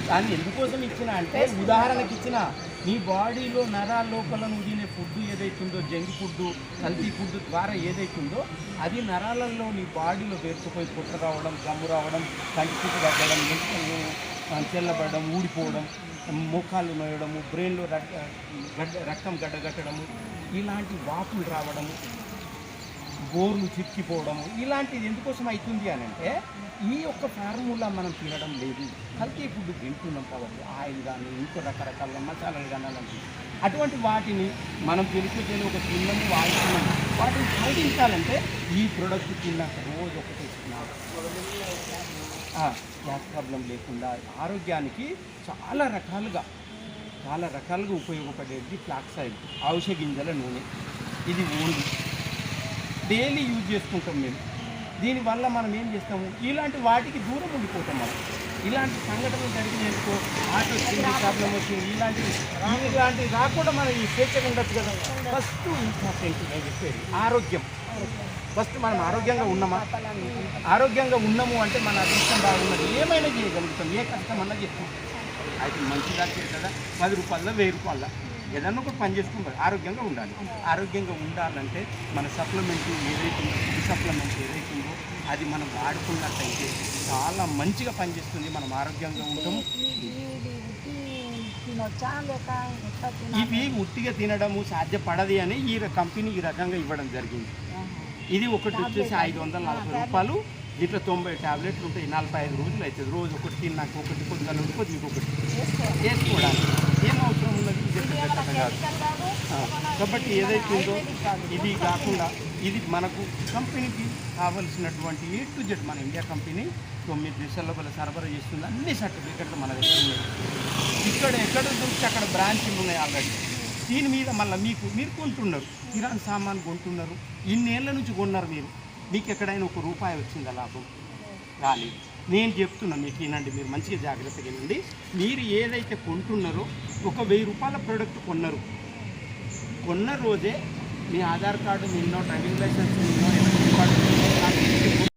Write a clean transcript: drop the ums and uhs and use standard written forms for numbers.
దాన్ని ఎందుకోసం ఇచ్చిన అంటే ఉదాహరణకి ఇచ్చిన నీ బాడీలో నరాల లోపల నువ్వు తినే ఫుడ్ ఏదైతుందో జంక్ ఫుడ్ కల్తీ ఫుడ్ ద్వారా ఏదైతుందో అది నరాలలో నీ బాడీలో పేర్చుపోయి పుట్ట రావడం గమ్ము రావడం కంటికి తగ్గడం వెంట్రుకలు తెల్లబడడం ఊడిపోవడం మోకాళ్ళు నొయ్యడము బ్రెయిన్లో రక్తం గడ్డగట్టడము ఇలాంటి వాపులు రావడము గోర్లు చిక్కిపోవడము ఇలాంటిది ఎందుకోసం అవుతుంది అని అంటే ఈ యొక్క ఫార్ములా మనం తినడం లేదు కల్తీ ఫుడ్ తింటున్నాం కాబట్టి ఆయిల్ కానీ ఇంకో రకరకాల మసాలాలు కానీ అలాంటివి అటువంటి వాటిని మనం తెలిసి ఒక తిన్నము వాడుతున్నాము వాటిని తగ్గించాలంటే ఈ ప్రోడక్ట్ తిన్నాక రోజు ఒకటి గ్యాస్ ప్రాబ్లం లేకుండా ఆరోగ్యానికి చాలా రకాలుగా ఉపయోగపడేది ఫ్లాక్స్ ఆయిల్ ఔషధ గింజల నూనె ఇది ఓన్లీ డైలీ యూజ్ చేసుకుంటాం మేము దీనివల్ల మనం ఏం చేస్తాము ఇలాంటి వాటికి దూరం ఉండిపోతాం మనం ఇలాంటి సంఘటనలు జరిగినందుకో ఆటో వచ్చింది ప్రాబ్లం వచ్చింది ఇలాంటివి రాకుండా మనం ఈ స్వేచ్ఛగా ఉండొచ్చు కదా ఫస్ట్ ఇంపార్టెంట్ నేను చెప్పేది ఆరోగ్యం ఫస్ట్ మనం ఆరోగ్యంగా ఉన్నాము అంటే మన అదృష్టం బాగున్నది ఏమైనా చేయగలుగుతాం ఏ కష్టం అన్నా చేస్తాం అయితే మంచిగా చేస్తుందా 10 రూపాయల 1000 రూపాయల ఏదన్నా ఒకటి పని చేసుకుంటారు ఆరోగ్యంగా ఉండాలి ఆరోగ్యంగా ఉండాలంటే మన సప్లిమెంట్ ఏదైతుందో ఫుడ్ సప్లిమెంట్ ఏదైతుందో అది మనం వాడుకున్నట్టయితే చాలా మంచిగా పనిచేస్తుంది మనం ఆరోగ్యంగా ఉంటాము ఇవి ఉట్టిగా తినడము సాధ్యపడది అని ఈ కంపెనీ ఈ రకంగా ఇవ్వడం జరిగింది ఇది ఒకటి వచ్చేసి 540 రూపాయలు ఇట్లా 90 ట్యాబ్లెట్లు ఉంటాయి 45 రోజులు అవుతుంది రోజు ఒకటి తిన్నాక ఒకటి కొద్దిగా ఉండిపోతుంది ఇంకొకటి వేసుకోవడానికి ఏం అవసరం ఉన్నది కాదు కాబట్టి ఏదైతుందో ఇది కాకుండా ఇది మనకు కంపెనీకి కావలసినటువంటి A to Z మన ఇండియా కంపెనీ 9 దేశాల లోపల సరఫరా చేస్తుంది అన్ని సర్టిఫికెట్లు మన దగ్గర ఉన్నాయి ఇక్కడ ఎక్కడ దొరికితే అక్కడ బ్రాంచ్లు ఉన్నాయి ఆల్రెడీ దీని మీద మళ్ళీ మీరు కొంటున్నారు కిరాణా సామాన్ కొంటున్నారు ఇన్నేళ్ల నుంచి కొన్నారు మీకు ఎక్కడైనా ₹1 వచ్చిందా లాభం రాలేదు నేను చెప్తున్నా మీకు వినండి మీరు మంచిగా జాగ్రత్తగా వినండి మీరు ఏదైతే కొంటున్నారో ఒక ₹1000 ప్రోడక్ట్ కొన్న రోజే మీ ఆధార్ కార్డు నిన్నో డ్రైవింగ్ లైసెన్స్ నిన్నో